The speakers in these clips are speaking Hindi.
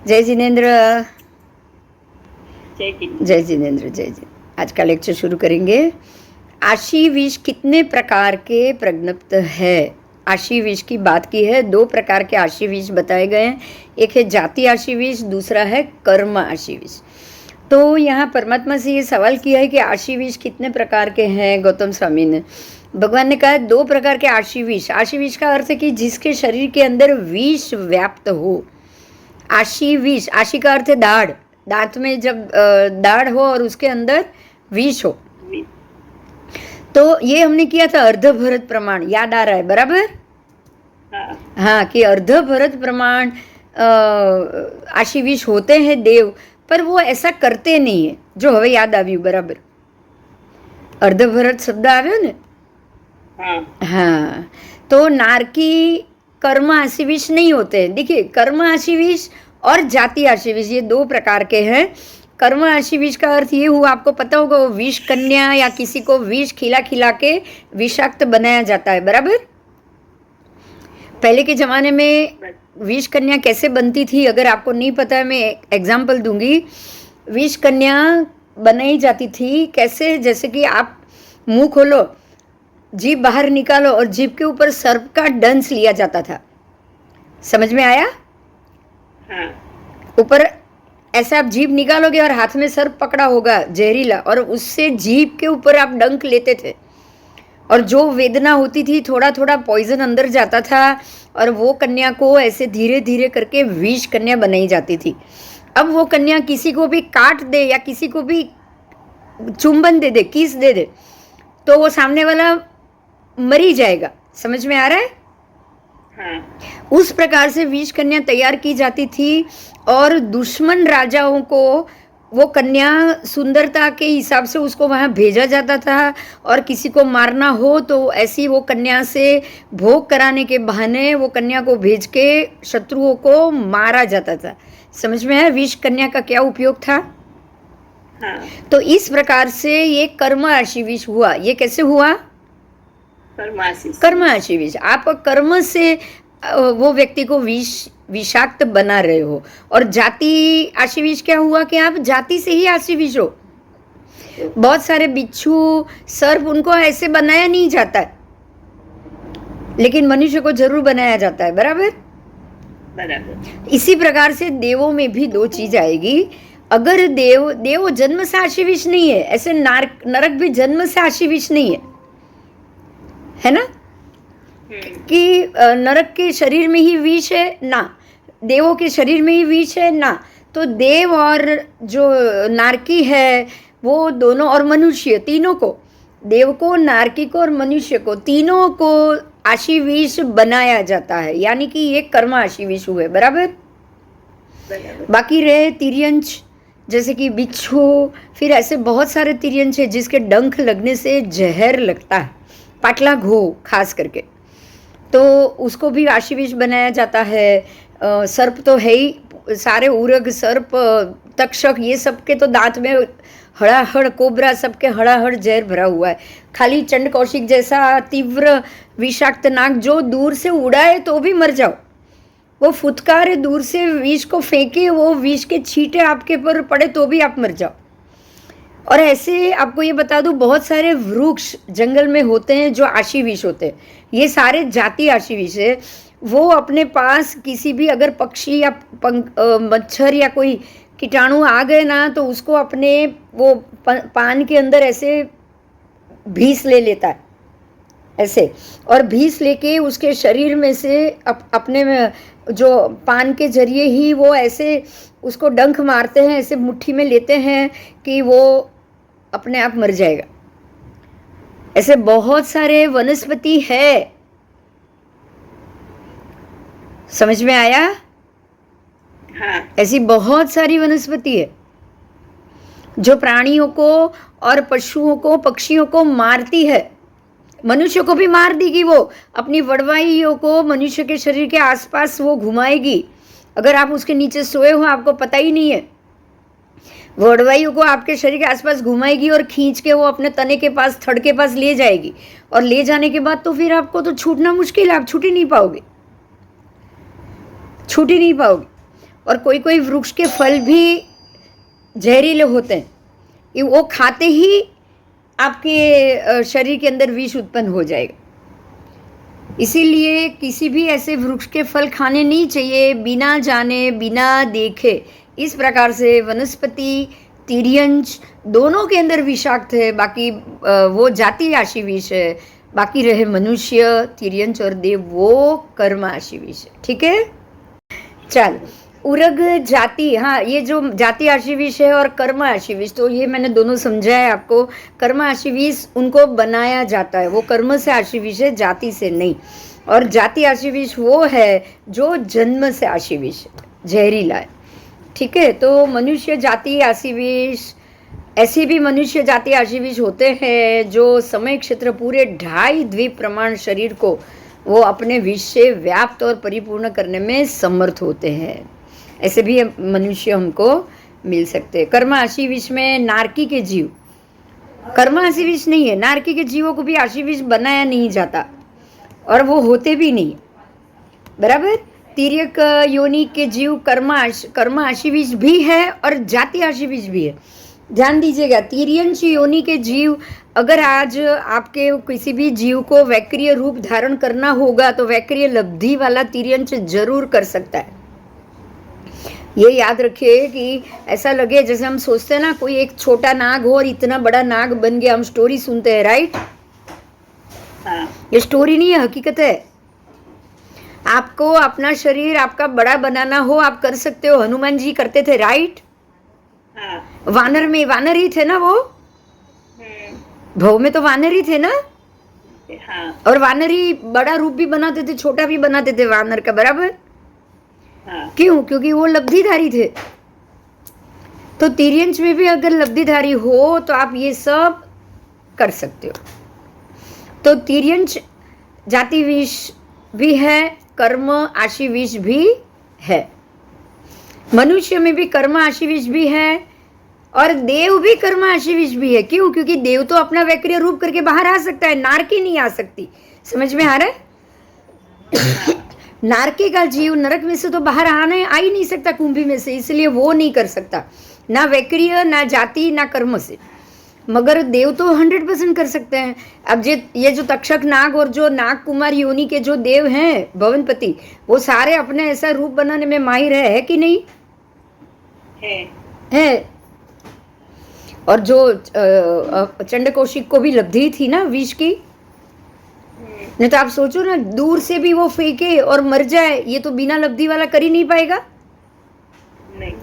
जय जिनेन्द्र। जय जिनेन्द्र। जय जिनेन्द्र। जय जिनेन्द्र। आज का लेक्चर शुरू करेंगे। आशी विष कितने प्रकार के प्रज्ञप्त है? आशी विष की बात की है। दो प्रकार के आशी विष बताए गए हैं। एक है जाति आशी विष, दूसरा है कर्म आशी विष। तो यहाँ परमात्मा से ये सवाल किया है कि आशी विष कितने प्रकार के हैं। गौतम स्वामी ने, भगवान ने कहा दो प्रकार के आशी विष। आशी विष का अर्थ है कि जिसके शरीर के अंदर विष व्याप्त हो। आशी विष, आशी का अर्थ है दाढ़। दांत में जब दाढ़ हो और उसके अंदर विष हो। तो ये हमने किया था अर्ध भरत प्रमाण, याद आ रहा है बराबर? हाँ, कि अर्ध भरत प्रमाण आशी विष होते हैं देव, पर वो ऐसा करते नहीं है। जो हवे याद આવ્યું बराबर? अर्ध भरत शब्द આવ્યો ને? हाँ, तो नारकी कर्म आशी विष नहीं होते हैं। देखिए, कर्म आशी विष और जाति आशी विष ये दो प्रकार के हैं। कर्म आशी विष का अर्थ ये हुआ, आपको पता होगा, वो विष कन्या या किसी को विष खिला खिला के विषाक्त बनाया जाता है, बराबर? पहले के ज़माने में विष कन्या कैसे बनती थी, अगर आपको नहीं पता है मैं एग्जाम्पल दूंगी। विष कन्या बनाई जाती थी कैसे? जैसे कि आप मुंह खोलो, जीभ बाहर निकालो और जीभ के ऊपर सर्प का डंस लिया जाता था। समझ में आया? ऊपर ऐसा आप जीभ निकालोगे और हाथ में सर्प पकड़ा होगा जहरीला, और उससे जीभ के ऊपर आप डंक लेते थे, और जो वेदना होती थी थोड़ा थोड़ा पॉइजन अंदर जाता था, और वो कन्या को ऐसे धीरे धीरे करके विष कन्या बनाई जाती थी। अब वो कन्या किसी को भी काट दे या किसी को भी चुंबन दे दे, किस दे दे, तो वो सामने वाला मरी जाएगा। समझ में आ रहा है? उस प्रकार से विष कन्या तैयार की जाती थी, और दुश्मन राजाओं को वो कन्या सुंदरता के हिसाब से उसको वहाँ भेजा जाता था, और किसी को मारना हो तो ऐसी वो कन्या से भोग कराने के बहाने वो कन्या को भेज के शत्रुओं को मारा जाता था। समझ में है विष कन्या का क्या उपयोग था? तो इस प्रकार से ये कर्म आशी विष हुआ। ये कैसे हुआ? कर्म आशी विष। आप कर्म से वो व्यक्ति को विषाक्त बना रहे हो। और जाति आशी विष क्या हुआ कि आप जाति से ही आशी विष हो। बहुत सारे बिच्छू, सर्प, उनको ऐसे बनाया नहीं जाता है, लेकिन मनुष्य को जरूर बनाया जाता है, बराबर? बराबर। इसी प्रकार से देवों में भी दो चीज आएगी। अगर देव जन्म से आशी विष नहीं है, ऐसे नरक भी जन्म से आशी विष नहीं है ना? कि नरक के शरीर में ही विष है ना, देवों के शरीर में ही विष है ना। तो देव और जो नारकी है वो दोनों, और मनुष्य, तीनों को, देव को, नारकी को और मनुष्य को, तीनों को आशी विष बनाया जाता है। यानी कि ये कर्म आशी विष हुए, बराबर? बाकी रहे तिर्यंश, जैसे कि बिच्छू, फिर ऐसे बहुत सारे तिर्यंश है जिसके डंक लगने से जहर लगता है, पाटला घो खास करके, तो उसको भी आशी विष बनाया जाता है। सर्प तो है ही, सारे उरग, सर्प, तक्षक, ये सब के तो दांत में हड़ाहड़, कोबरा, सबके हड़ाहड़ जहर भरा हुआ है। खाली चंड कौशिक जैसा तीव्र विषाक्त नाग जो दूर से उड़ाए तो भी मर जाओ, वो फुतकारे दूर से विष को फेंके, वो विष के छींटे आपके पर पड़े तो भी आप मर जाओ। और ऐसे आपको ये बता दूं, बहुत सारे वृक्ष जंगल में होते हैं जो आशी विष होते हैं। ये सारे जाति आशी विष है। वो अपने पास किसी भी अगर पक्षी या मच्छर या कोई कीटाणु आ गए ना, तो उसको अपने वो पान के अंदर ऐसे भीस ले लेता है ऐसे, और भीस लेके उसके शरीर में से अपने में जो पान के जरिए ही वो ऐसे उसको डंक मारते हैं, ऐसे मुट्ठी में लेते हैं कि वो अपने आप मर जाएगा। ऐसे बहुत सारे वनस्पति है। समझ में आया? हाँ। ऐसी बहुत सारी वनस्पति है जो प्राणियों को और पशुओं को, पक्षियों को मारती है। मनुष्य को भी मार देगी वो, अपनी वड़वाइयों को मनुष्य के शरीर के आसपास वो घुमाएगी। अगर आप उसके नीचे सोए हो, आपको पता ही नहीं है, वड़वाइयों को आपके शरीर के आसपास घुमाएगी और खींच के वो अपने तने के पास, थड़ के पास ले जाएगी, और ले जाने के बाद तो फिर आपको तो छूटना मुश्किल है, आप छूट ही नहीं पाओगे, छूट ही नहीं पाओगे। और कोई कोई वृक्ष के फल भी जहरीले होते हैं, ये वो खाते ही आपके शरीर के अंदर विष उत्पन्न हो जाएगा। इसीलिए किसी भी ऐसे वृक्ष के फल खाने नहीं चाहिए बिना जाने बिना देखे। इस प्रकार से वनस्पति, तिर्यंच दोनों के अंदर विषाक्त है, बाकी वो जाति आशी विष है, बाकी रहे मनुष्य, तिर्यंच और देव वो कर्म आशी विष है। ठीक है, चल उरग जाति, हाँ ये जो जाति आशी विष है और कर्म आशी विष, तो ये मैंने दोनों समझा है आपको। कर्म आशी विष उनको बनाया जाता है, वो कर्म से आशी विष है, जाति से नहीं। और जाति आशी विष वो है जो जन्म से आशी विष जहरीला है। ठीक है, तो मनुष्य जाति आशी विष, ऐसे भी मनुष्य जाति आशी विष होते हैं जो समय क्षेत्र पूरे 2.5 द्वीप प्रमाण शरीर को वो अपने विष से व्याप्त और परिपूर्ण करने में समर्थ होते हैं। ऐसे भी मनुष्य हमको मिल सकते हैं। कर्म आशी विष में नारकी के जीव, कर्म आशी विष नहीं है, नारकी के जीवों को भी आशी विष बनाया नहीं जाता और वो होते भी नहीं, बराबर। तिर्यक योनि के जीव कर्म आशी विष भी है और जाति आशी विष भी है। ध्यान दीजिएगा, तिर्यंच योनि के जीव, अगर आज आपके किसी भी जीव को वैक्रिय रूप धारण करना होगा तो वैक्रिय लब्धि वाला तिर्यंच जरूर कर सकता है। ये याद रखिए कि ऐसा लगे जैसे हम सोचते हैं ना कोई एक छोटा नाग हो और इतना बड़ा नाग बन गया, हम स्टोरी सुनते हैं, राइट? ये स्टोरी नहीं है, हकीकत है। आपको अपना शरीर आपका बड़ा बनाना हो आप कर सकते हो, हनुमान जी करते थे, राइट? वानर में वानर ही थे ना वो, भव में तो वानर ही थे ना। और वानर ही बड़ा रूप भी बनाते थे, छोटा भी बनाते थे वानर का, बराबर। क्यों? क्योंकि वो लब्धिधारी थे। तो तिर्यंच में भी अगर लब्धिधारी हो तो आप ये सब कर सकते हो। तो तिर्यंच जाति विष भी है, कर्म आशी विष भी है। मनुष्य में भी कर्म आशी विष भी है और देव भी कर्म आशी विष भी है। क्यों? क्योंकि देव तो अपना वैक्रिय रूप करके बाहर आ सकता है, नारकी नहीं आ सकती। समझ में आ रहा है? नारकी का जीव नरक में से तो बाहर आ ही नहीं सकता, कुंभी में से, इसलिए वो नहीं कर सकता, ना वैक्रिय, ना जाति, ना कर्म से। मगर देव तो 100% कर सकते हैं। अब ये जो तक्षक नाग और जो नाग कुमार योनि के जो देव हैं भवनपति, वो सारे अपने ऐसा रूप बनाने में माहिर है कि नहीं है? और जो चंड कौशिक को भी लब्धि थी ना विष की, नहीं तो आप सोचो ना, दूर से भी वो फेंके और मर जाए, ये तो बिना लब्धि वाला कर ही नहीं पाएगा। नहीं,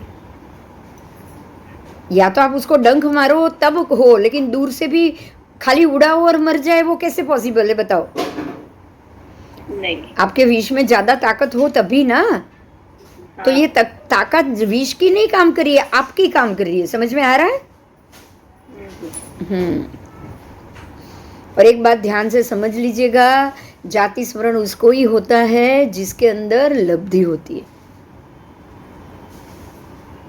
या तो आप उसको डंक मारो तब हो, लेकिन दूर से भी खाली उड़ाओ और मर जाए, वो कैसे पॉसिबल है बताओ? नहीं, आपके विष में ज्यादा ताकत हो तभी ना। तो ये ताकत विष की नहीं काम कर रही है, आपकी काम कर रही है। समझ में आ रहा है? और एक बात ध्यान से समझ लीजिएगा, जाति स्मरण उसको ही होता है जिसके अंदर लब्धि होती है।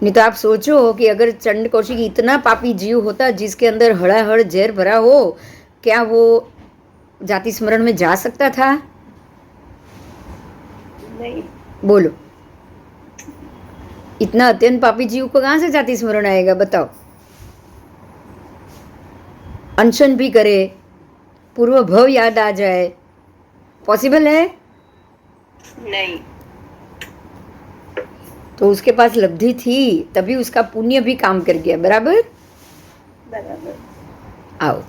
नहीं तो आप सोचो कि अगर चंड कौशिक इतना पापी जीव होता जिसके अंदर हड़ाहड़ जहर भरा हो, क्या वो जाति स्मरण में जा सकता था? नहीं। बोलो, इतना अत्यंत पापी जीव को कहां से जाति स्मरण आएगा बताओ? अनशन भी करे, पूर्व भव याद आ जाए, पॉसिबल है? नहीं। तो उसके पास लब्धि थी तभी उसका पुण्य भी काम कर गया, बराबर? बराबर। आओ,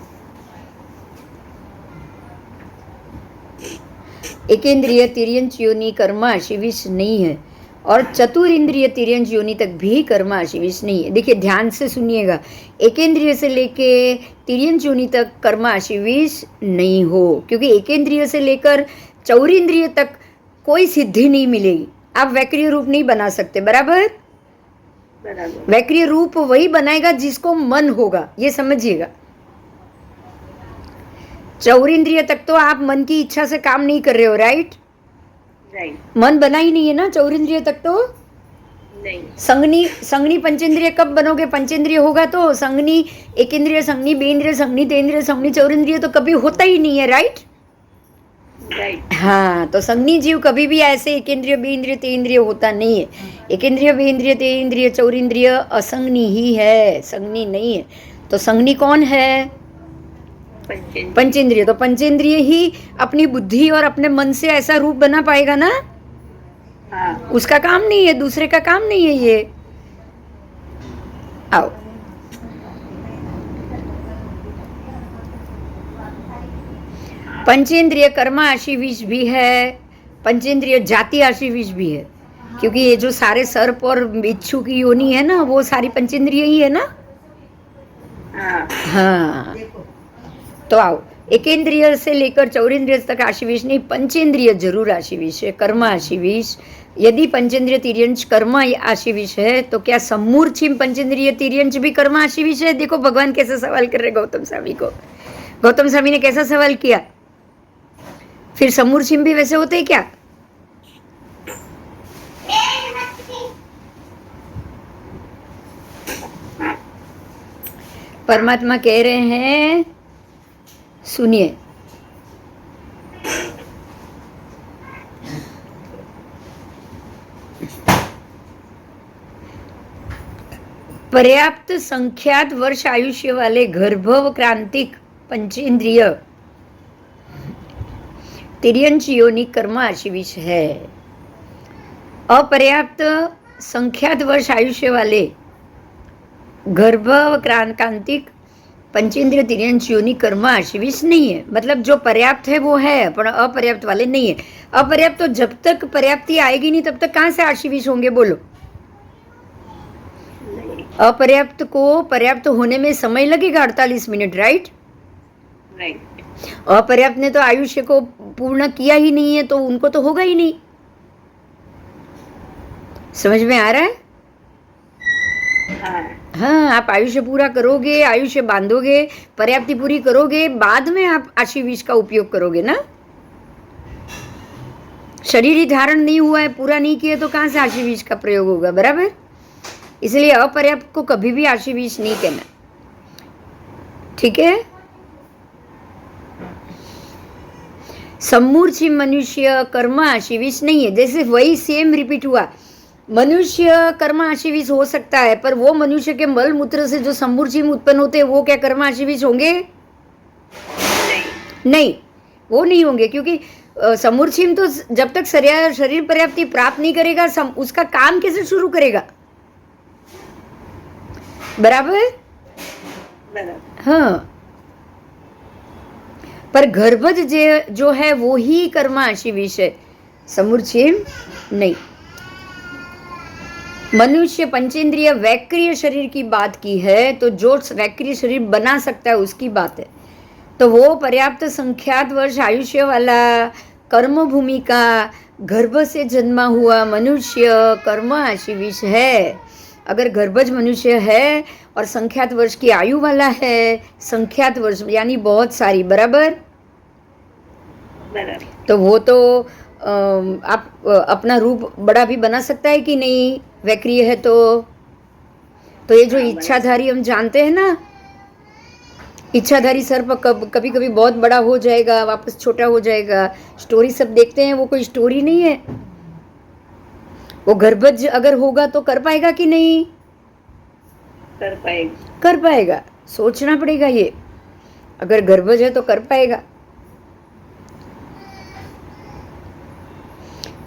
एकेंद्रिय तिर्यंच योनि कर्म आशी विष नहीं है और चतुर इंद्रिय तिर्यंच योनि तक भी कर्म आशी विष नहीं है। देखिए ध्यान से सुनिएगा, एकेंद्रिय से लेके तिर्यंच योनि तक कर्म आशी विष नहीं हो, क्योंकि एकेंद्रिय से लेकर चौरिंद्रिय तक कोई सिद्धि नहीं मिलेगी। आप वैक्रिय रूप नहीं बना सकते, बराबर? बराबर। वैक्रिय रूप वही बनाएगा जिसको मन होगा, ये समझिएगा। चौरिंद्रिय तक तो आप मन की इच्छा से काम नहीं कर रहे हो, राइट? मन बना ही नहीं है ना चौरिंद्रिय तक तो। नहीं। संगनी पंचेंद्रिय कब बनोगे? पंचेंद्रिय होगा तो संगनी, एकेंद्रिय, संगनी, बेंद्रिय, संगनी, तेंद्रिय, संगनी, चौरिंद्रिय तो कभी होता ही नहीं है, राइट? राइट। हाँ, तो संज्ञी जीव कभी भी ऐसे एक इंद्रिय बे इंद्रिय ते इंद्रिय होता नहीं है। एक इंद्रिय बे इंद्रिय ते इंद्रिय चौरिंद्रिय असंज्ञी ही है, संज्ञी नहीं है। तो संज्ञी कौन है? पंचेंद्रिय। तो पंचेंद्रिय ही अपनी बुद्धि और अपने मन से ऐसा रूप बना पाएगा ना? हाँ। उसका काम नहीं है, दूसरे का काम नहीं है ये। आओ, पंचेंद्रिय कर्म आशीविश भी है, पंचेंद्रिय जाति आशीविश भी है, क्योंकि ये जो सारे सर्प और बिच्छू की योनि है ना, वो सारी पंचेंद्रिय ही है ना। हाँ, तो आओ, एकेंद्रिय से लेकर चौरेंद्रिय तक आशीविश नहीं, पंचेंद्रिय जरूर आशीविश है, कर्म आशीविश। यदि पंचेंद्रिय तिर्यंश कर्म आशीविश है तो क्या सम्मूर्छिम पंचेंद्रिय तिर्यंश भी कर्म आशीविश है? देखो भगवान कैसा सवाल कर रहे गौतम स्वामी को। गौतम स्वामी ने कैसा सवाल किया? फिर सम्मूर्छिम भी वैसे होते हैं क्या? परमात्मा कह रहे हैं, सुनिए, पर्याप्त संख्यात वर्ष आयुष्य वाले गर्भव क्रांतिक पंचेंद्रिय तिर्यंश योनि कर्म आशीविश है। अपर्याप्त संख्यात वर्ष आयुष्य वाले गर्भव क्रांतिक पंचेंद्रिय तिर्यंश योनि कर्म आशीविश नहीं है। मतलब जो पर्याप्त है वो है, पर अपर्याप्त वाले नहीं है। अपर्याप्त तो जब तक पर्याप्ति आएगी नहीं तब तक कहाँ से आशीविश होंगे? बोलो। अपर्याप्त को पर्याप्त होने में समय लगेगा 48 मिनट, राइट? अपर्याप्त ने तो आयुष्य को पूर्ण किया ही नहीं है, तो उनको तो होगा ही नहीं। समझ में आ रहा है? हाँ, आप आयुष्य पूरा करोगे, आयुष्य बांधोगे, पर्याप्ति पूरी करोगे, बाद में आप आशीविश का उपयोग करोगे ना। शरीर ही धारण नहीं हुआ है, पूरा नहीं किया, तो कहाँ से आशीविश का प्रयोग होगा? बराबर। इसलिए अपर्याप्त को कभी भी आशीविश नहीं कहना, ठीक है? सम्मूर्छिम मनुष्य कर्म आशीविश नहीं है। जैसे वही सेम रिपीट हुआ, मनुष्य कर्म आशीविश हो सकता है, पर वो मनुष्य के मल मूत्र से जो सम्मूर्छिम उत्पन्न होते हैं वो क्या कर्म आशीविश होंगे? नहीं, वो नहीं होंगे, क्योंकि सम्मूर्छिम तो जब तक शरीर पर्याप्ति प्राप्त नहीं करेगा, उसका काम कैसे शुरू करेगा? बराबर। हाँ, पर गर्भज जो है वो ही कर्म आशीविश है, सम्मूर्छिम नहीं। मनुष्य पंचेंद्रिय वैक्रिय शरीर की बात की है, तो जो वैक्रिय शरीर बना सकता है उसकी बात है। तो वो पर्याप्त संख्यात वर्ष आयुष्य वाला कर्म भूमि का गर्भ से जन्मा हुआ मनुष्य कर्म आशीविश है। अगर गर्भज मनुष्य है और संख्यात वर्ष की आयु वाला है, संख्यात वर्ष यानी बहुत सारी, बराबर, तो वो तो आप अपना रूप बड़ा भी बना सकता है कि नहीं? वैक्रिय है तो ये जो इच्छाधारी हम जानते हैं ना, इच्छाधारी सर्प कभी कभी बहुत बड़ा हो जाएगा, वापस छोटा हो जाएगा, स्टोरी सब देखते हैं, वो कोई स्टोरी नहीं है। वो गर्भज अगर होगा तो कर पाएगा कि नहीं? कर पाएगा। सोचना पड़ेगा ये, अगर गर्भज है तो कर पाएगा,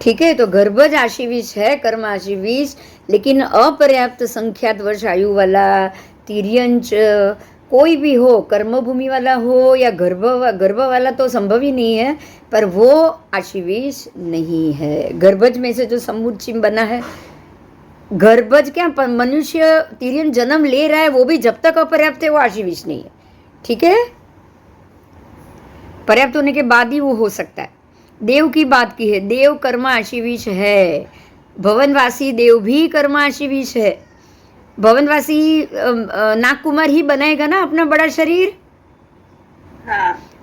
ठीक है? तो गर्भज आशीविश है, कर्म आशीविश, लेकिन अपर्याप्त संख्यात वर्ष आयु वाला तिर्यंश कोई भी हो, कर्म भूमि वाला हो या गर्भ वाला तो संभव ही नहीं है, पर वो आशीविश नहीं है। गर्भज में से जो सम्मूर्छिम बना है, गर्भज क्या, मनुष्य तिर्यंश जन्म ले रहा है, वो भी जब तक अपर्याप्त है वो आशीविश नहीं है, ठीक है? पर्याप्त होने के बाद ही वो हो सकता है। देव की बात की है, देव कर्म आशीविश है, भवनवासी देव भी कर्म आशीविश है। भवनवासी नागकुमार ही बनाएगा ना अपना बड़ा शरीर।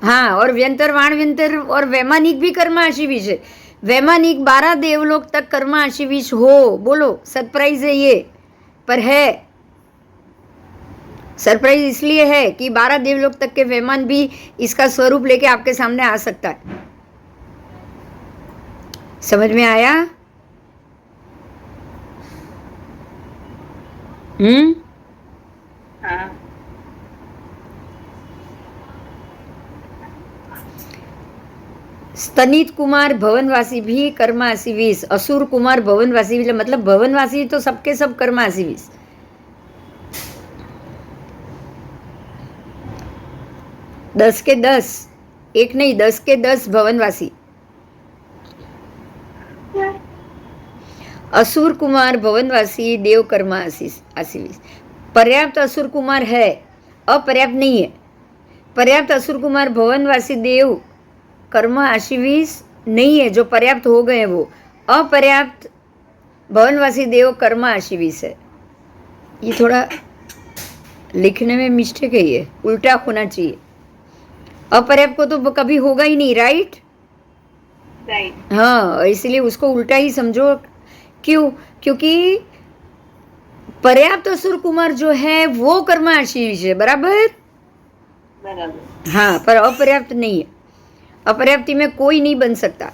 हाँ, और व्यंतर वाणव्यंतर और वैमानिक भी कर्म आशीविश है। वैमानिक 12 देवलोक तक कर्म आशीविश हो, बोलो, सरप्राइज है ये, पर है सरप्राइज इसलिए है कि 12 देवलोक तक के वैमान भी इसका स्वरूप लेके आपके सामने आ सकता है। समझ में आया? हाँ। स्तनित कुमार भवनवासी भी कर्मासी 20, असुर कुमार भवनवासी भी, मतलब भवनवासी तो सबके सब कर्मासी 20। दस के 10, एक नहीं 10 के 10 भवनवासी। असुर कुमार भवनवासी देव कर्मा आशीष। पर्याप्त असुर कुमार है, अपर्याप्त नहीं है। पर्याप्त असुर कुमार भवनवासी देव कर्मा आशीष नहीं है, जो पर्याप्त हो गए वो। अपर्याप्त भवनवासी देव कर्मा आशीष है। ये थोड़ा लिखने में मिस्टेक है, ये उल्टा होना चाहिए। अपर्याप्त को तो कभी होगा ही नहीं, राइट? राइट। हाँ, इसलिए उसको उल्टा ही समझो। क्यों? क्योंकि पर्याप्त असुर कुमार जो है वो कर्मा आशीष है, बराबर? बराबर। हाँ, पर अपर्याप्त नहीं है। अपर्याप्ति में कोई नहीं बन सकता,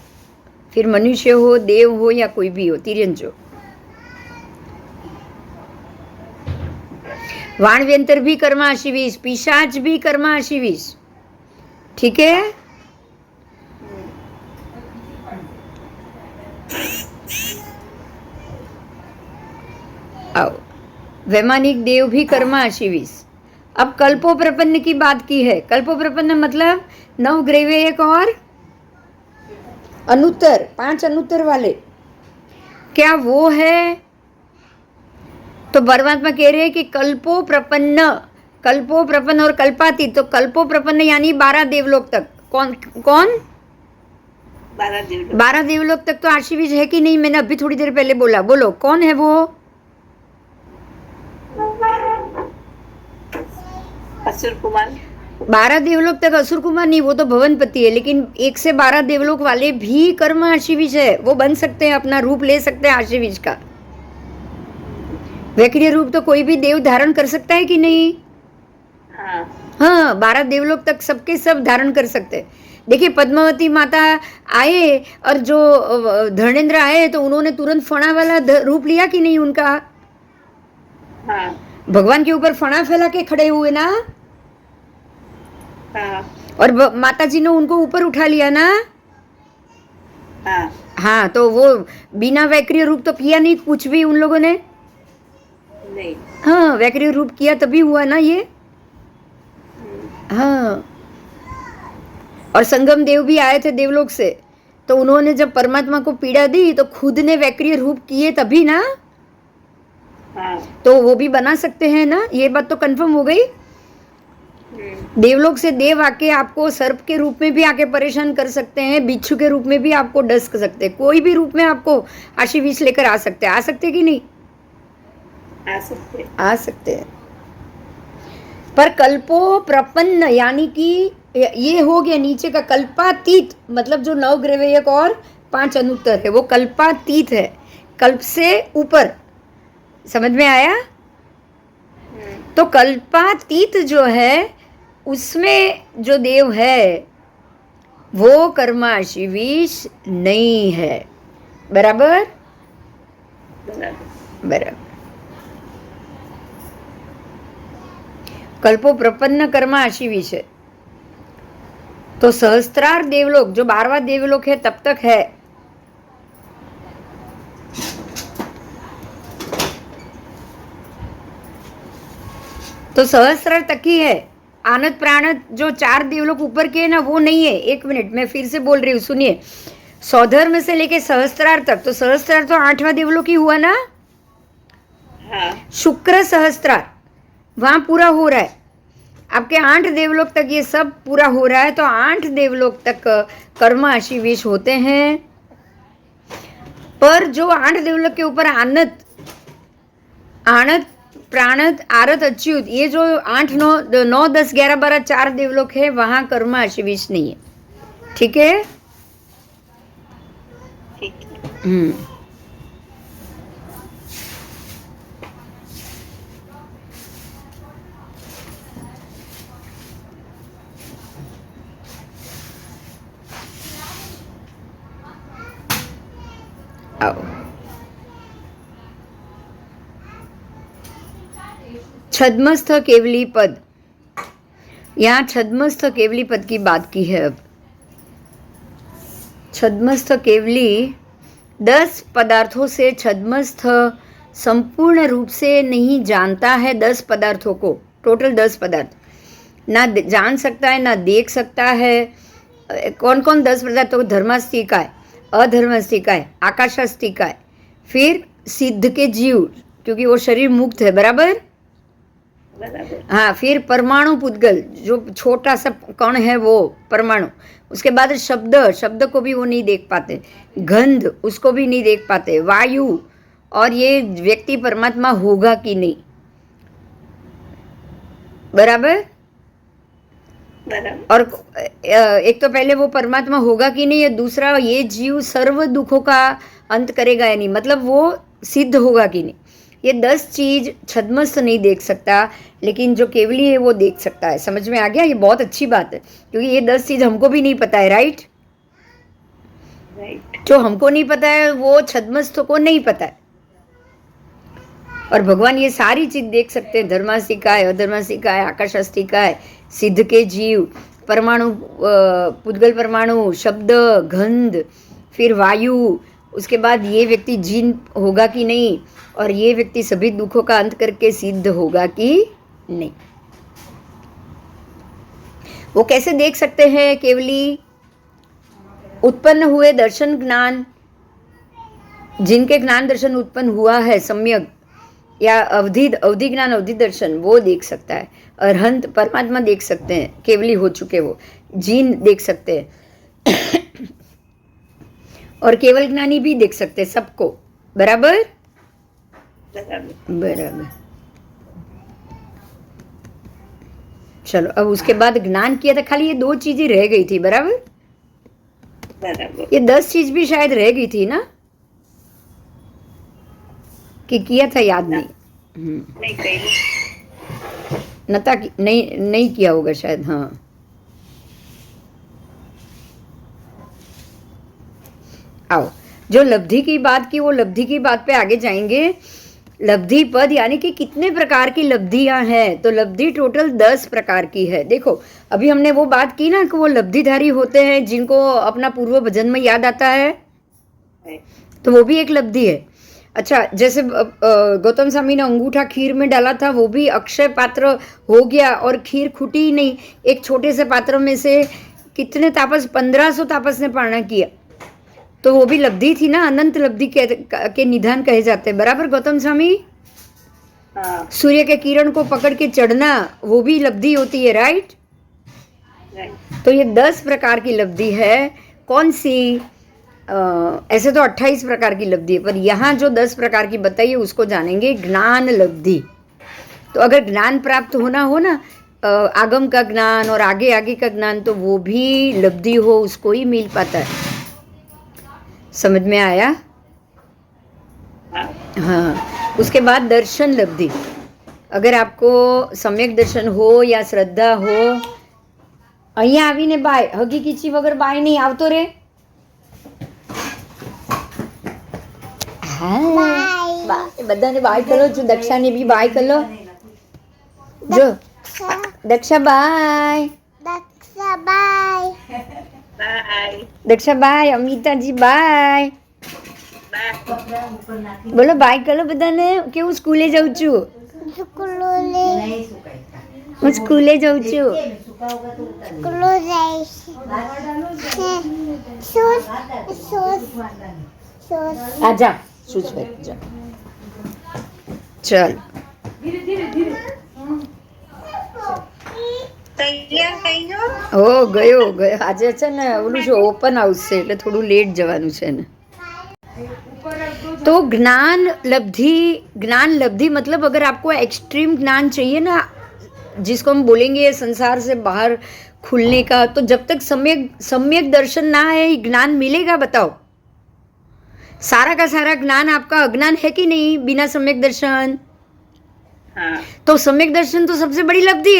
फिर मनुष्य हो, देव हो या कोई भी हो, तिर्यंज हो। वाणव्यंतर भी कर्मा आशीष, पिशाच भी कर्मा आशीष। ठीक है? आओ, वैमानिक देव भी कर्मा आशीष। अब कल्पो प्रपन्न की बात की है। कल्पो प्रपन्न मतलब 9 ग्रेवे एक और अनुत्तर, 5 अनुत्तर वाले, क्या वो है? तो परमात्मा कह रहे हैं कि कल्पो प्रपन्न और कल्पातीत। तो कल्पो प्रपन्न यानी 12 देवलोक तक। कौन कौन? 12 देवलोक तक तो आशीष है कि नहीं? मैंने अभी थोड़ी देर पहले बोला, बोलो कौन है वो? असुर कुमार। 12 देवलोक तक असुर कुमार नहीं, वो तो भवनपति है। लेकिन 1 से 12 देवलोक वाले भी कर्म आशीष है, वो बन सकते हैं, अपना रूप ले सकते हैं आशीष का। वैक्रिय रूप तो कोई भी देव धारण कर सकता है कि नहीं? हाँ, 12 देवलोक तक सबके सब धारण कर सकते हैं। देखिए, पद्मावती माता आए और जो धर्मेंद्र आए तो उन्होंने तुरंत फणा वाला रूप लिया कि नहीं उनका? हाँ। भगवान के ऊपर फणा फैला के खड़े हुए ना। हाँ। और माता जी ने उनको ऊपर उठा लिया ना। हाँ। हाँ, तो वो बिना वैक्रिय रूप तो किया नहीं कुछ भी उन लोगों ने। नहीं। हाँ, वैक्रिय रूप किया तभी हुआ ना ये। हाँ, और संगम देव भी आए थे देवलोक से, तो उन्होंने जब परमात्मा को पीड़ा दी तो खुद ने वैक्रिय रूप किए तभी ना। हाँ। तो वो भी बना सकते हैं ना, ये बात तो कंफर्म हो गई। देवलोक से देव आके आपको सर्प के रूप में भी आके परेशान कर सकते हैं, बिच्छू के रूप में भी आपको डस सकते हैं, कोई भी रूप में आपको आशीष लेकर आ सकते हैं। आ सकते कि नहीं? आ सकते हैं। पर कल्पो प्रपन्न यानी कि ये हो गया नीचे का। कल्पातीत मतलब जो 9 ग्रेवेयक और 5 अनुत्तर है वो कल्पातीत है, कल्प से ऊपर। समझ में आया? तो कल्पातीत जो है उसमें जो देव है वो कर्माशीष नहीं है, बराबर? बराबर। कल्पो प्रपन्न कर्मा आशीष है। तो सहस्त्रार देवलोक जो 12वां देवलोक है तब तक है। तो सहस्त्रार तक ही है। आनत प्राणत जो 4 देवलोक ऊपर के है ना वो नहीं है। 1 मिनट, मैं फिर से बोल रही हूँ, सुनिए। सौधर्म से लेके सहस्त्रार तक, तो सहस्त्रार तो 8वां देवलोक ही हुआ ना। हाँ। शुक्र सहस्त्रार वहां पूरा हो रहा है। आपके 8 देवलोक तक ये सब पूरा हो रहा है। तो 8 देवलोक तक कर्म आशीष होते हैं। पर जो 8 देवलोक के ऊपर आनत प्राणत आरत अच्युत, ये जो 8 9 10 11 12 4 देवलोक है वहां कर्म आशीष नहीं है। ठीक है? ठीक है। छद्मस्थ केवली पद, यहाँ छद्मस्थ केवली पद की बात की है। अब छद्मस्थ केवली 10 पदार्थों से छद्मस्थ संपूर्ण रूप से नहीं जानता है 10 पदार्थों को, टोटल 10 पदार्थ ना जान सकता है ना देख सकता है। कौन कौन 10 पदार्थों को? धर्मास्तिका है, अधर्मास्तिका है, आकाशास्तिका है, फिर सिद्ध के जीव क्योंकि वो शरीर मुक्त है, बराबर। बराबर। हाँ, फिर परमाणु पुद्गल जो छोटा सा कण है वो परमाणु। उसके बाद शब्द, शब्द को भी वो नहीं देख पाते, गंध उसको भी नहीं देख पाते, वायु, और ये व्यक्ति परमात्मा होगा कि नहीं, बराबर। बराबर। और एक तो पहले वो परमात्मा होगा कि नहीं, दूसरा ये जीव सर्व दुखों का अंत करेगा या नहीं, मतलब वो सिद्ध होगा कि नहीं। ये 10 चीज छद्मस्थ नहीं देख सकता, लेकिन जो केवली है वो देख सकता है। समझ में आ गया? ये बहुत अच्छी बात है क्योंकि ये 10 चीज हमको भी नहीं पता है, राइट। जो हमको नहीं पता है वो छद्मस्थ को नहीं पता है, और भगवान ये सारी चीज देख सकते हैं। धर्मास्तिका है, अधर्मास्तिका है, आकाशास्तिका है, सिद्ध के जीव, परमाणु, पुद्गल परमाणु, शब्द, गंध, फिर वायु, उसके बाद ये व्यक्ति जीन होगा कि नहीं, और ये व्यक्ति सभी दुखों का अंत करके सिद्ध होगा कि नहीं। वो कैसे देख सकते हैं? केवली उत्पन्न हुए दर्शन ज्ञान, जिनके ज्ञान दर्शन उत्पन्न हुआ है सम्यक, या अवधि ज्ञान, अवधि दर्शन, वो देख सकता है। अरहंत परमात्मा देख सकते हैं, केवली हो चुके वो, जीन देख सकते हैं और केवल ज्ञानी भी देख सकते हैं सबको, बराबर। बराबर। चलो, अब उसके बाद ज्ञान किया था, खाली ये 2 चीजें रह गई थी, बराबर। ये 10 चीज भी शायद रह गई थी ना, कि किया था, याद नहीं। नहीं किया होगा शायद। हाँ, आओ, जो लब्धि की बात की वो लब्धि की बात पे आगे जाएंगे। लब्धि पद यानी कि कितने प्रकार की लब्धियां हैं, तो लब्धि टोटल 10 प्रकार की है। देखो, अभी हमने वो बात की ना कि वो लब्धिधारी होते हैं जिनको अपना पूर्व जन्म याद आता है, तो वो भी एक लब्धि है। अच्छा, जैसे गौतम स्वामी ने अंगूठा खीर में डाला था, वो भी अक्षय पात्र हो गया और खीर खुटी ही नहीं। एक छोटे से पात्र में से कितने तापस, 1500 तापस ने पारणा किया, तो वो भी लब्धि थी ना, अनंत लब्धि के निधान कहे जाते हैं, बराबर गौतम स्वामी। सूर्य के किरण को पकड़ के चढ़ना, वो भी लब्धि होती है, राइट। तो ये 10 प्रकार की लब्धि है। कौन सी? ऐसे तो 28 प्रकार की लब्धि है, पर यहाँ जो 10 प्रकार की बताइए उसको जानेंगे। ज्ञान लब्धि, तो अगर ज्ञान प्राप्त होना हो ना, आगम का ज्ञान और आगे आगे का ज्ञान, तो वो भी लब्धि हो उसको ही मिल पाता है। समझ में आया? हाँ। उसके बाद दर्शन लब्धि, अगर आपको सम्यक दर्शन हो या श्रद्धा हो, અહીંયા આવીને બાય હગી કીચી વગર બાય નહીં આવતો રે। હા, બાય બધાને બાય કરો, જો દક્ષાને બી બાય કરો, જો Daksha bye, Daksha bye, Daksha bye, Amitaji bye, બોલો બાય કરો બધાને। કે હું સ્કૂલે જાઉં છું, હું સ્કૂલે જાઉં છું। आजा शूज पे जा, चल। हो गयो गयो। આજે છે ને ઓલું છે ઓપન હાઉસ છે એટલે થોડું લેટ જવાનું છે ને। तो ज्ञान लब्धि मतलब अगर आपको एक्सट्रीम ज्ञान चाहिए ना, जिसको हम बोलेंगे संसार से बाहर खुलने का, तो जब तक सम्यक दर्शन ना है ज्ञान मिलेगा? बताओ, सारा का सारा ज्ञान आपका अज्ञान है कि नहीं बिना सम्यक दर्शन? हाँ। तो सम्यक दर्शन तो सबसे बड़ी लब्धि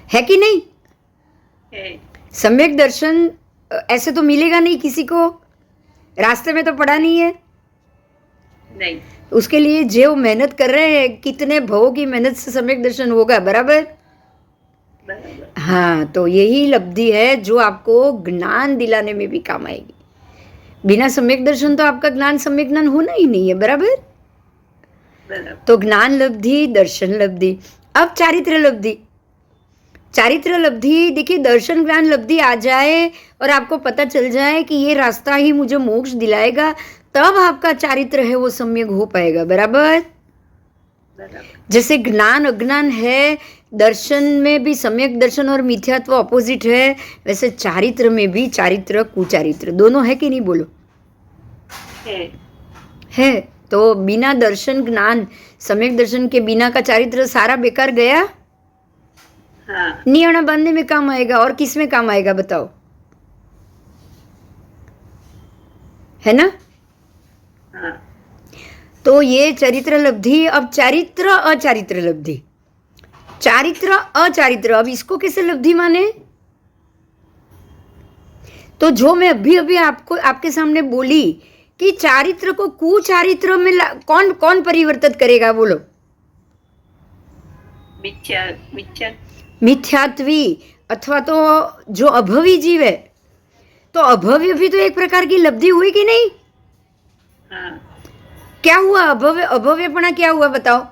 है कि नहीं? सम्यक दर्शन ऐसे तो मिलेगा नहीं किसी को, रास्ते में तो पड़ा नहीं है। नहीं। उसके लिए जो मेहनत कर रहे हैं, कितने भवों की मेहनत से सम्यक दर्शन होगा, बराबर। बराबर। हाँ, तो यही लब्धि है जो आपको ज्ञान दिलाने में भी काम आएगी। बिना सम्यक दर्शन तो आपका ज्ञान सम्यक ज्ञान होना ही नहीं है, बराबर। बराबर। तो ज्ञान लब्धि, दर्शन लब्धि। अब चारित्र लब्धि। चारित्र लब्धि, देखिए दर्शन ज्ञान लब्धि आ जाए और आपको पता चल जाए कि ये रास्ता ही मुझे मोक्ष दिलाएगा, तब आपका चारित्र है वो सम्यक हो पाएगा, बराबर। बराबर। जैसे ज्ञान अज्ञान है, दर्शन में भी सम्यक दर्शन और मिथ्यात्व अपोजिट है, वैसे चारित्र में भी चारित्र कुचारित्र दोनों है कि नहीं, बोलो। है। तो बिना दर्शन ज्ञान सम्यक दर्शन के बिना का चारित्र सारा बेकार गया। हाँ। नियाणा बांधने में काम आएगा, और किस में काम आएगा बताओ, है ना। हाँ। तो ये चरित्र लब्धि। अब चारित्र अचारित्र लब्धि। चारित्र अचारित्र, अब इसको कैसे लब्धि माने। तो जो मैं अभी अभी आपको आपके सामने बोली कि चारित्र को कुचारित्र में कौन कौन परिवर्तित करेगा, बोलो। मिथ्या। मिथ्या। मिथ्यात्वी अथवा तो जो अभवी जीव है, तो अभव्य भी तो एक प्रकार की लब्धि हुई कि नहीं। हाँ। क्या हुआ, अभव्यपना क्या हुआ बताओ।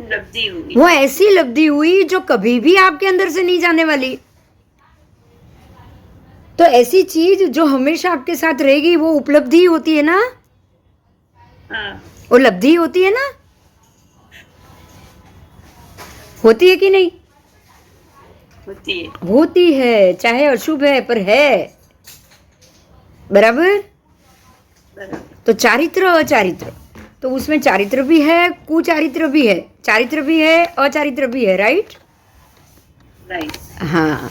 लब्धि हुई। वो ऐसी लब्धि हुई जो कभी भी आपके अंदर से नहीं जाने वाली। तो ऐसी चीज जो हमेशा आपके साथ रहेगी वो उपलब्धि होती है ना, हाँ। वो लब्धि होती है ना, होती है कि नहीं। होती है। होती है, चाहे अशुभ है पर है, बराबर। बराबर। तो चारित्र अचारित्र, तो उसमें चारित्र भी है, कुचारित्र भी है, चारित्र भी है, अचारित्र भी है, राइट। राइट। हाँ,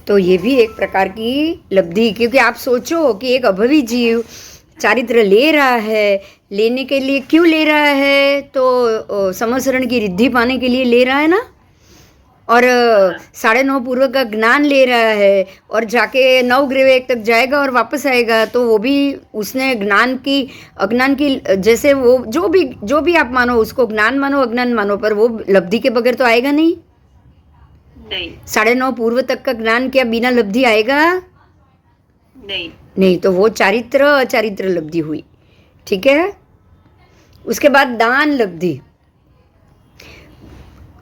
तो ये भी एक प्रकार की लब्धि, क्योंकि आप सोचो कि एक अभवी जीव चारित्र ले रहा है, लेने के लिए क्यों ले रहा है, तो समसरण की रिद्धि पाने के लिए ले रहा है ना, और 9:30 पूर्व का ज्ञान ले रहा है, और जाके 9 ग्रह तक जाएगा और वापस आएगा, तो वो भी उसने ज्ञान की अज्ञान की, जैसे वो जो भी आप मानो, उसको ज्ञान मानो अज्ञान मानो, पर वो लब्धि के बगैर तो आएगा नहीं। नहीं। 9:30 पूर्व तक का ज्ञान क्या बिना लब्धि आएगा। नहीं। नहीं, तो वो चारित्र अचारित्र लब्धि हुई, ठीक है। उसके बाद दान लब्धि।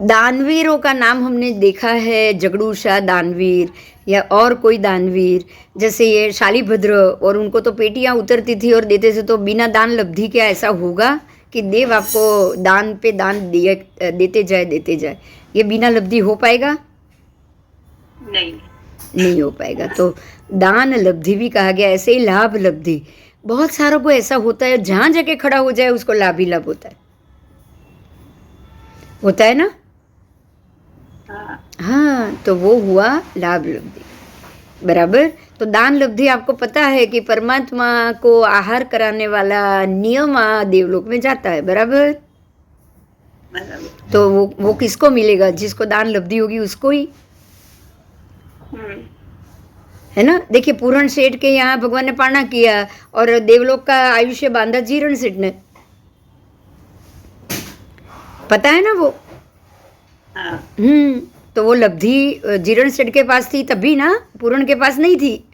दानवीरों का नाम हमने देखा है, जगड़ूशा दानवीर या और कोई दानवीर, जैसे ये शालीभद्र, और उनको तो पेटियां उतरती थी और देते थे, तो बिना दान लब्धि क्या ऐसा होगा कि देव आपको दान पे दान देते जाए, ये बिना लब्धि हो पाएगा। नहीं हो पाएगा। तो दान लब्धि भी कहा गया, ऐसे ही लाभ लब्धि। बहुत सारों को ऐसा होता है, जहां जाके खड़ा हो जाए उसको लाभ ही लाभ होता है ना। हाँ, तो वो हुआ लाभ लब्धि, बराबर। तो दान लब्धि आपको पता है कि परमात्मा को आहार कराने वाला नियम देवलोक में जाता है, बराबर। तो वो किसको मिलेगा, जिसको दान लब्धि होगी उसको ही, है ना। देखिए पूरण सेठ के यहाँ भगवान ने पारणा किया और देवलोक का आयुष्य बांधा जीरण सेठ ने, पता है ना वो। तो वो लब्धि जीरण सेठ के पास थी तभी ना, पूरण के पास नहीं थी।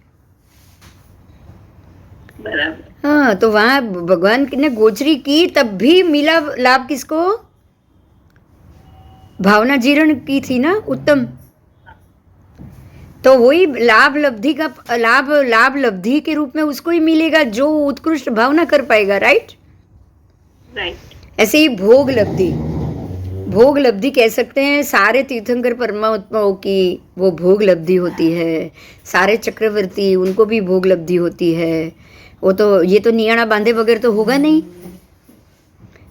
बराबर। हाँ, तो वहां भगवान ने गोचरी की तब भी मिला लाभ किसको, भावना जीर्ण की थी ना, उत्तम। तो वही लाभ लब्धि का लाभ लब्धि के रूप में उसको ही मिलेगा जो उत्कृष्ट भावना कर पाएगा, राइट। ऐसे ही भोग लब्धि कह सकते हैं, सारे तीर्थंकर परमात्माओं की वो भोग लब्धि होती है, सारे चक्रवर्ती उनको भी भोग लब्धि होती है। वो तो ये तो नियाणा बांधे बगैर तो होगा नहीं।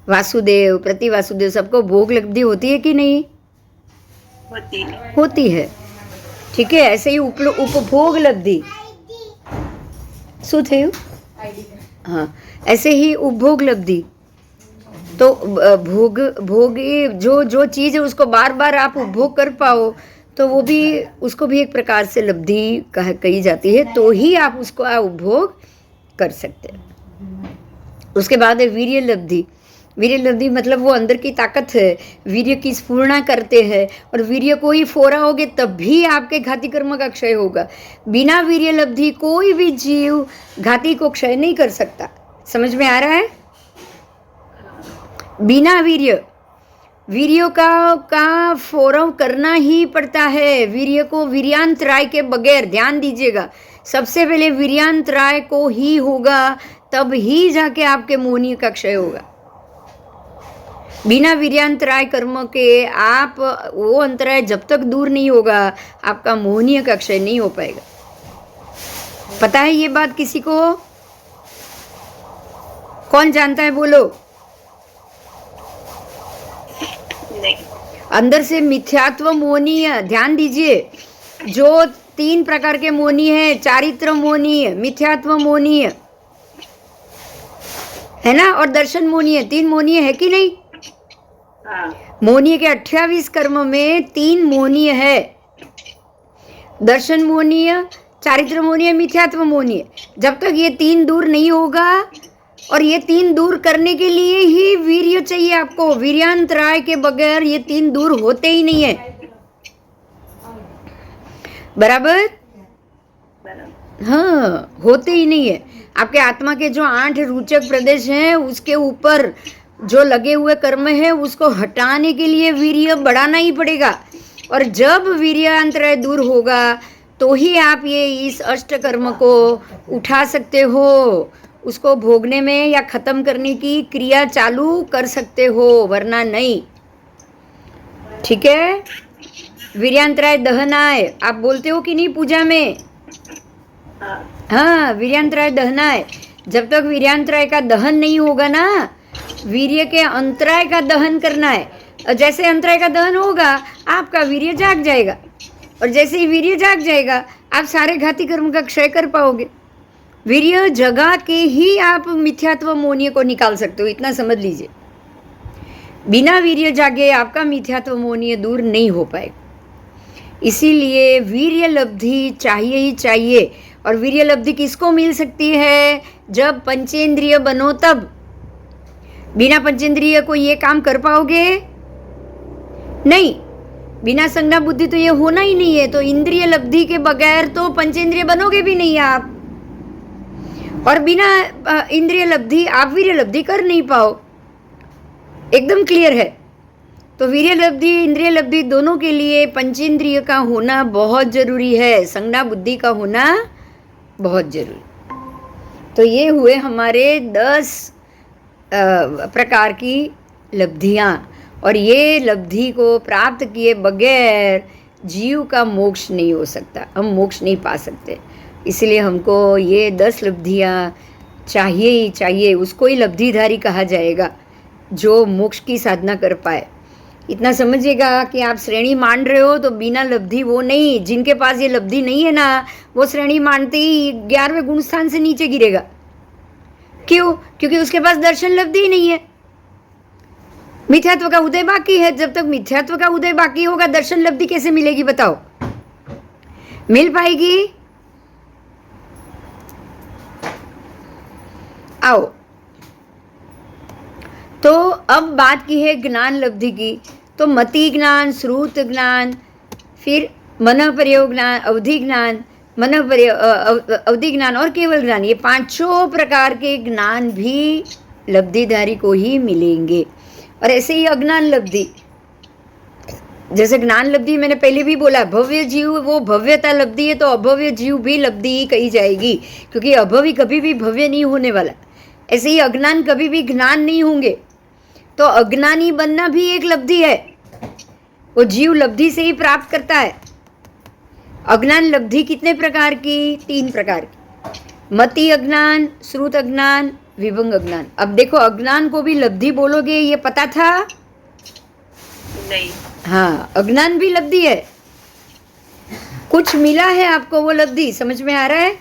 वासुदेव, प्रति वासुदेव, सबको भोग लब्धि होती है कि नहीं, होती है, ठीक है। ऐसे ही उपभोग लब्धि શું થયું, हाँ, ऐसे ही उपभोग लब्धि। तो भोग जो चीज़ है उसको बार बार आप उपभोग कर पाओ, तो वो भी उसको भी एक प्रकार से लब्धि कही जाती है, तो ही आप उसको उपभोग कर सकते हैं। उसके बाद है वीर्य लब्धि। वीर्य लब्धि मतलब वो अंदर की ताकत है, वीर्य की स्फूर्णा करते हैं और वीर्य को ही फोराओगे तब भी आपके घाती कर्म का क्षय होगा। बिना वीर्य लब्धि कोई भी जीव घाती को क्षय नहीं कर सकता। समझ में आ रहा है? बिना वीर्य का फोरव करना ही पड़ता है। वीर्य को वीर्यांतराय के बगैर, ध्यान दीजिएगा, सबसे पहले वीर्यांतराय को ही होगा, तब ही जाके आपके मोहनीय का क्षय होगा। बिना वीर्यांतराय कर्म के आप वो अंतराय जब तक दूर नहीं होगा आपका मोहनीय का क्षय नहीं हो पाएगा। पता है ये बात किसी को? कौन जानता है? बोलो। नहीं। अंदर से मिथ्यात्व मोहनीय, ध्यान दीजिए, जो 3 प्रकार के मोहनीय है, चारित्र मोहनीय, मिथ्यात्व मोहनीय है ना, और दर्शन मोहनीय, 3 मोहनीय है कि नहीं? हाँ। मोहनीय के 28 कर्म में 3 मोहनीय है, दर्शन मोहनीय, चारित्र मोहनीय, मिथ्यात्व मोहनीय। जब तक ये 3 दूर नहीं होगा, और ये 3 दूर करने के लिए ही वीर्य चाहिए आपको, वीर्यांतराय के बगैर ये 3 दूर होते ही नहीं है। बराबर? हाँ, होते ही नहीं है। आपके आत्मा के जो 8 रोचक प्रदेश हैं उसके ऊपर जो लगे हुए कर्म है उसको हटाने के लिए वीर्य बढ़ाना ही पड़ेगा। और जब वीर्यांतराय दूर होगा तो ही आप ये इस अष्ट कर्म को उठा सकते हो, उसको भोगने में या खत्म करने की क्रिया चालू कर सकते हो, वरना नहीं। ठीक है? वीर्यांतराय दहनाय आप बोलते हो कि नहीं पूजा में? हाँ, वीर्यांतराय दहनाय। जब तक वीर्यांतराय का दहन नहीं होगा ना, वीर्य के अंतराय का दहन करना है। जैसे अंतराय का दहन होगा आपका वीर्य जाग जाएगा, और जैसे ही वीर्य जाग जाएगा आप सारे घाती कर्म का क्षय कर पाओगे। वीर्य जगा के ही आप मिथ्यात्व मोहनीय को निकाल सकते हो, इतना समझ लीजिए। बिना वीर्य जागे आपका मिथ्यात्व मोहनीय दूर नहीं हो पाएगा। इसीलिए वीर्य लब्धि चाहिए ही चाहिए। और वीर्य लब्धि किसको मिल सकती है? जब पंचेंद्रिय बनो तब। बिना पंचेंद्रिय को ये काम कर पाओगे? नहीं। बिना संज्ञा बुद्धि तो ये होना ही नहीं है। तो इंद्रिय लब्धि के बगैर तो पंचेंद्रिय बनोगे भी नहीं आप, और बिना इंद्रिय लब्धि आप वीर्य लब्धि कर नहीं पाओ। एकदम क्लियर है। तो वीर्य लब्धि इंद्रिय लब्धि दोनों के लिए पंचेंद्रिय का होना बहुत जरूरी है, संज्ञा बुद्धि का होना बहुत जरूरी। तो ये हुए हमारे 10 प्रकार की लब्धियाँ, और ये लब्धि को प्राप्त किए बगैर जीव का मोक्ष नहीं हो सकता, हम मोक्ष नहीं पा सकते। इसलिए हमको ये 10 लब्धियाँ चाहिए ही चाहिए। उसको ही लब्धिधारी कहा जाएगा जो मोक्ष की साधना कर पाए। इतना समझिएगा कि आप श्रेणी मान रहे हो तो बिना लब्धि वो नहीं, जिनके पास ये लब्धि नहीं है ना, वो श्रेणी मानते ही 11वें गुण स्थान से नीचे गिरेगा। क्यों? क्योंकि उसके पास दर्शन लब्धि ही नहीं है, मिथ्यात्व का उदय बाकी है। जब तक मिथ्यात्व का उदय बाकी होगा दर्शन लब्धि कैसे मिलेगी बताओ? मिल पाएगी? आओ, तो अब बात की है ज्ञान लब्धि की। तो मति ज्ञान, श्रुत ज्ञान, फिर मन प्रयोग ज्ञान, अवधि ज्ञान, अवधि ज्ञान और केवल ज्ञान, ये 5 प्रकार के ज्ञान भी लब्धिधारी को ही मिलेंगे। और ऐसे ही अज्ञान लब्धि, जैसे ज्ञान लब्धि मैंने पहले भी बोला, भव्य जीव वो भव्यता लब्धि है, तो अभव्य जीव भी लब्धि ही कही जाएगी, क्योंकि अभवी कभी भी भव्य नहीं होने वाला। ऐसे ही अज्ञान कभी भी ज्ञान नहीं होंगे। तो अज्ञानी बनना भी एक लब्धि है, वो जीव लब्धि से ही प्राप्त करता है। अज्ञान लब्धि कितने प्रकार की? 3 प्रकार की, मति अज्ञान, श्रुत अज्ञान, विभंग अज्ञान। अब देखो, अज्ञान को भी लब्धि बोलोगे, ये पता था? नहीं। हाँ, अज्ञान भी लब्धि है। कुछ मिला है आपको, वो लब्धि समझ में आ रहा है?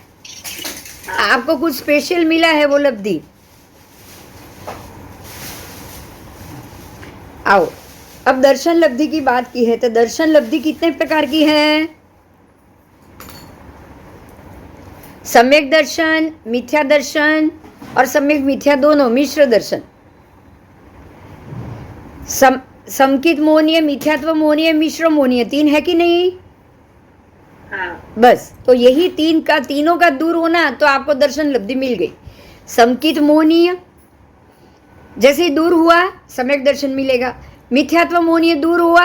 आपको कुछ स्पेशल मिला है, वो लब्धि। आओ, अब दर्शन लब्धि की बात की है, तो दर्शन लब्धि कितने प्रकार की है? सम्यक दर्शन, मिथ्या दर्शन, और सम्यक मिथ्या दोनों, मिश्र दर्शन। समकित मोहनीय, मिथ्यात्व मोहनीय, मिश्र मोहनीय, 3 है कि नहीं? हाँ। बस, तो यही तीनों का दूर होना, तो आपको दर्शन लब्धि मिल गई। समकित मोहनीय जैसे ही दूर हुआ, सम्यक दर्शन मिलेगा। मिथ्यात्व मोहनीय दूर हुआ,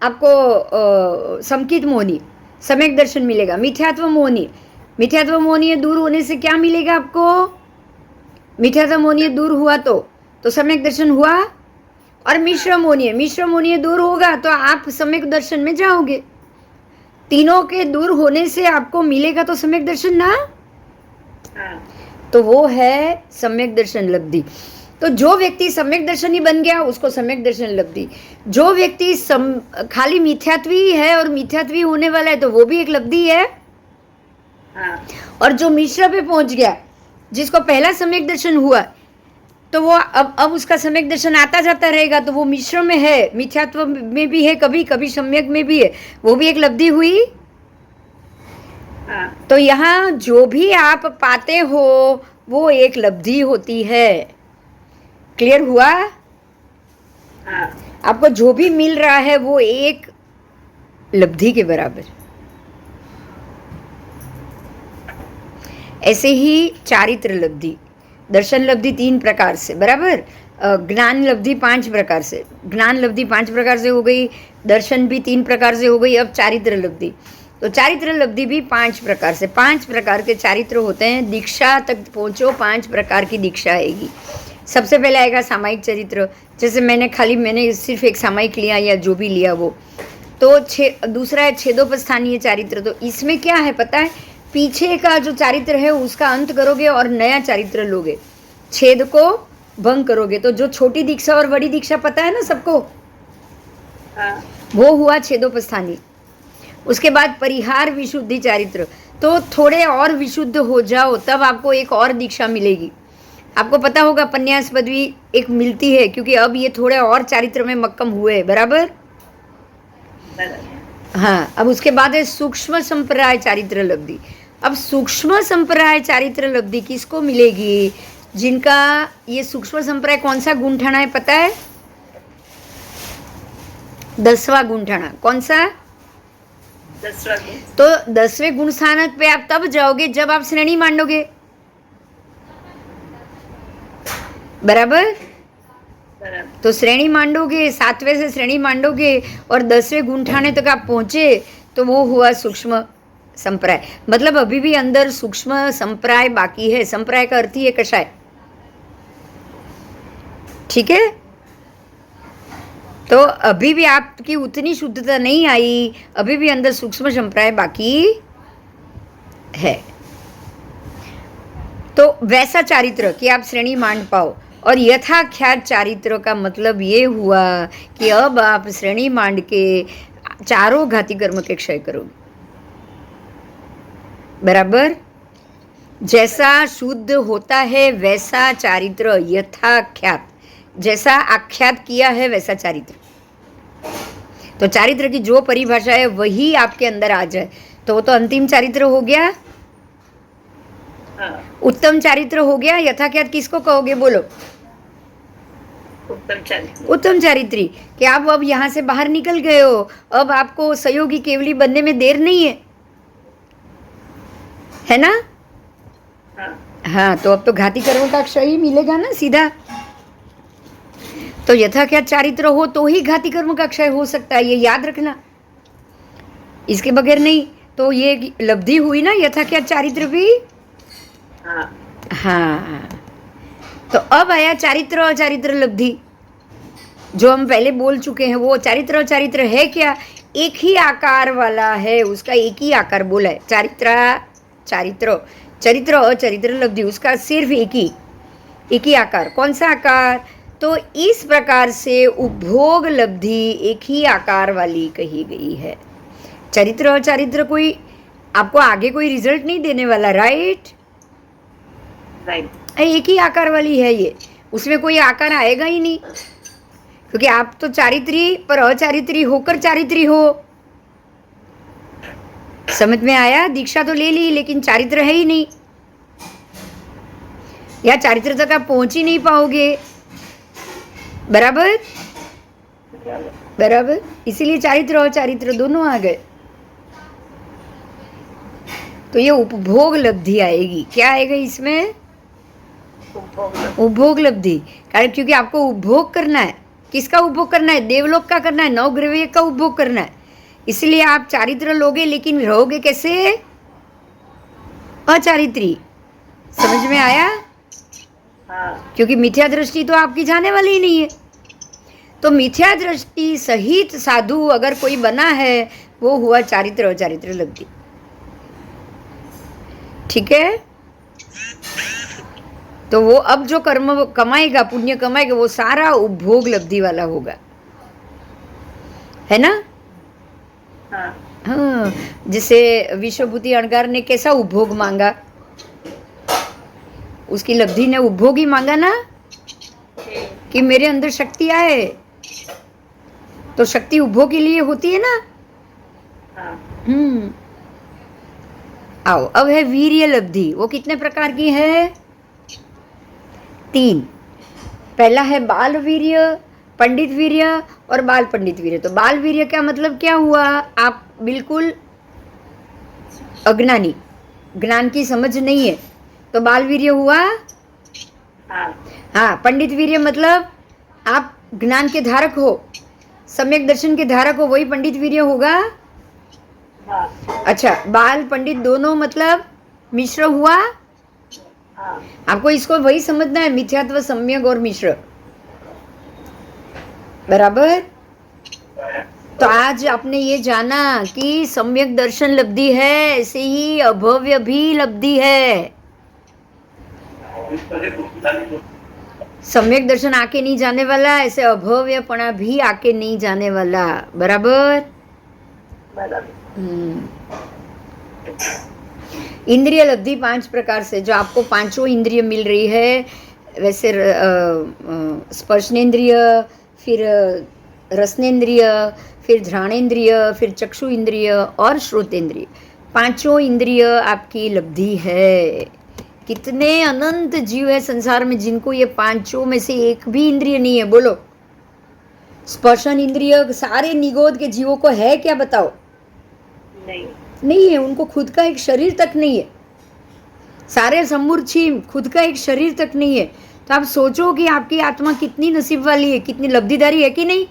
आपको समकित मोहनीय सम्यक दर्शन मिलेगा। मिथ्यात्व मोहनीय दूर होने से क्या मिलेगा आपको? मिथ्यात्व मोहनीय दूर हुआ तो सम्यक दर्शन हुआ। और मिश्र मोहनीय दूर होगा तो आप सम्यक दर्शन में जाओगे। तीनों के दूर होने से आपको मिलेगा तो सम्यक दर्शन ना, तो वो है सम्यक दर्शन लब्धि। तो जो व्यक्ति सम्यक दर्शनी बन गया उसको सम्यक दर्शन लब्धि। जो व्यक्ति खाली मिथ्यात्वी है और मिथ्यात्वी होने वाला है तो वो भी एक लब्धि है। और जो मिश्र पे पहुंच गया, जिसको पहला सम्यक दर्शन हुआ, तो वो अब उसका सम्यक दर्शन आता जाता रहेगा, तो वो मिश्र में है, मिथ्यात्व में भी है, कभी कभी सम्यक में भी है, वो भी एक लब्धि हुई। तो यहाँ जो भी आप पाते हो वो एक लब्धि होती है। क्लियर हुआ? आपको जो भी मिल रहा है वो एक लब्धि के बराबर। ऐसे ही चारित्र लब्धि, दर्शन लब्धि 3 प्रकार से, बराबर। ज्ञान लब्धि 5 प्रकार से, ज्ञान लब्धि 5 प्रकार से हो गई, दर्शन भी 3 प्रकार से हो गई। अब चारित्र लब्धि, तो चारित्र लब्धि भी 5 प्रकार से, 5 प्रकार के चारित्र होते हैं। दीक्षा तक पहुंचो, 5 प्रकार की दीक्षा आएगी। सबसे पहले आएगा सामायिक चरित्र, जैसे मैंने सिर्फ एक सामायिक लिया या जो भी लिया वो। तो दूसरा है छेदोपस्थानीय चारित्र। तो इसमें क्या है पता है? पीछे का जो चारित्र है उसका अंत करोगे और नया चारित्र लोगे, छेद को भंग करोगे। तो जो छोटी दीक्षा और बड़ी दीक्षा पता है ना सबको, वो हुआ छेदोपस्थानी। उसके बाद परिहार विशुद्धि चारित्र, तो थोड़े और विशुद्ध हो जाओ तब आपको एक और दीक्षा मिलेगी। आपको पता होगा पन्यास पदवी एक मिलती है, क्योंकि अब ये थोड़े और चारित्र में मक्कम हुए, बराबर। हाँ, अब उसके बाद है सूक्ष्म संप्रदाय चारित्र लब्धि। अब सूक्ष्म संप्रदाय चारित्र लब्धि किसको मिलेगी? जिनका ये सूक्ष्म संप्रदाय कौन सा गुण ठाना है पता है? 10वां गुण ठाना। कौन सा? 10वां गुण। तो 10वें गुण स्थानक पे आप तब जाओगे जब आप श्रेणी मांडोगे, बराबर। तो श्रेणी मांडोगे, 7वें से श्रेणी मांडोगे और 10वें गुण ठाने तक आप पहुंचे तो वो हुआ सूक्ष्म संप्राय। मतलब अभी भी अंदर सूक्ष्म संप्राय बाकी है। संप्राय का अर्थ ही है कषाय, ठीक है। तो अभी भी आपकी उतनी शुद्धता नहीं आई, अभी भी अंदर सूक्ष्म संप्राय बाकी है। तो वैसा चारित्र कि आप श्रेणी मांड पाओ। और यथाख्यात चारित्र का मतलब ये हुआ कि अब आप श्रेणी मांड के चारों घाती कर्म के क्षय करोगे, बराबर। जैसा शुद्ध होता है वैसा चारित्र, यथाख्यात, जैसा आख्यात किया है वैसा चारित्र। तो चारित्र की जो परिभाषा है वही आपके अंदर आ जाए तो वो तो अंतिम चारित्र हो गया, उत्तम चारित्र हो गया। यथाख्यात किसको कहोगे बोलो? उत्तम चारित्री। कि आप अब यहाँ से बाहर निकल गए हो, अब आपको सहयोगी केवली बनने में देर नहीं है ना? हाँ, तो अब तो घाती कर्म का क्षय ही मिलेगा ना सीधा। तो यथाख्यात चारित्र हो तो ही घाती कर्म का क्षय हो सकता है, ये याद रखना, इसके बगैर नहीं। तो ये लब्धि हुई ना यथाख्यात चारित्र भी। हाँ, तो अब आया चारित्र और चारित्र लब्धि, जो हम पहले बोल चुके हैं। वो चारित्र और चारित्र है क्या? एक ही आकार वाला है, उसका एक ही आकार बोला है। चारित्र चरित्र और चरित्र लब्धि, उसका सिर्फ एक ही आकार। कौन सा आकार? तो इस प्रकार से उपभोग लब्धि एक ही आकार वाली कही गई है। चरित्र और चारित्र कोई आपको आगे कोई रिजल्ट नहीं देने वाला, राइट। एक ही आकार वाली है ये, उसमें कोई आकार आएगा ही नहीं, क्योंकि आप तो चारित्री पर अचारित्री होकर चारित्री हो। समझ में आया? दीक्षा तो ले ली लेकिन चारित्र है ही नहीं। या चारित्र तक आप पहुंच ही नहीं पाओगे। बराबर बराबर, इसीलिए चारित्र और चारित्र दोनों आ गए। तो ये उपभोग लब्धि आएगी। क्या आएगा इसमें? उपभोग लब्धि। कारण क्योंकि आपको उपभोग करना है। किसका उपभोग करना है? देवलोक का करना है, नवग्रह का उपभोग करना है। इसलिए आप चारित्र लोगे, लेकिन रहोगे कैसे? अचारित्री। समझ में आया? हाँ। क्योंकि मिथ्या दृष्टि तो आपकी जाने वाली ही नहीं है। तो मिथ्या दृष्टि सहित साधु अगर कोई बना है, वो हुआ चारित्र अचारित्र लब्धि। ठीक है? तो वो अब जो कर्म कमाएगा, पुण्य कमाएगा, वो सारा उपभोग लब्धि वाला होगा, है ना? हाँ। हाँ, जैसे विश्वभूति अणगार ने कैसा उपभोग मांगा? उसकी लब्धि ने उपभोग ही मांगा ना, कि मेरे अंदर शक्ति आए। तो शक्ति उपभोग के लिए होती है ना। हाँ। आओ, अब है वीर्य लब्धि। वो कितने प्रकार की है? 3। पहला है बाल वीर्य, पंडित वीर्य और बाल पंडित वीर्य। तो बाल वीर्य का मतलब क्या हुआ? आप बिल्कुल अज्ञानी, ज्ञान की समझ नहीं है, तो बाल वीर्य हुआ। हाँ, पंडित वीर्य मतलब आप ज्ञान के धारक हो, सम्यक दर्शन के धारक हो, वही पंडित वीर्य होगा। हाँ। अच्छा, बाल पंडित दोनों मतलब मिश्र हुआ। हाँ। आपको इसको वही समझना है, मिथ्यात्व, सम्यक और मिश्र। बराबर? तो आज आपने ये जाना कि सम्यक दर्शन लब्धि है, ऐसे ही अभव्य भी लब्धि है। सम्यक दर्शन आके नहीं जाने वाला, ऐसे अभव्यपणा भी आके नहीं जाने वाला। बराबर? इंद्रिय लब्धि 5 प्रकार से, जो आपको पांचों इंद्रिय मिल रही है। वैसे स्पर्शनेन्द्रिय, फिर रसनेन्द्रिय, फिर घ्राणेन्द्रिय, फिर चक्षु इंद्रिय और श्रोतेन्द्रिय। पांचों इंद्रिय आपकी लब्धि है। कितने अनंत जीव है संसार में जिनको ये पांचों में से एक भी इंद्रिय नहीं है? बोलो। स्पर्शन इंद्रिय सारे निगोद के जीवों को है क्या? बताओ। नहीं है, उनको खुद का एक शरीर तक नहीं है। सारे समूर्छिम, खुद का एक शरीर तक नहीं है। तो आप सोचो कि आपकी आत्मा कितनी नसीब वाली है, कितनी लब्धिदारी है कि नहीं?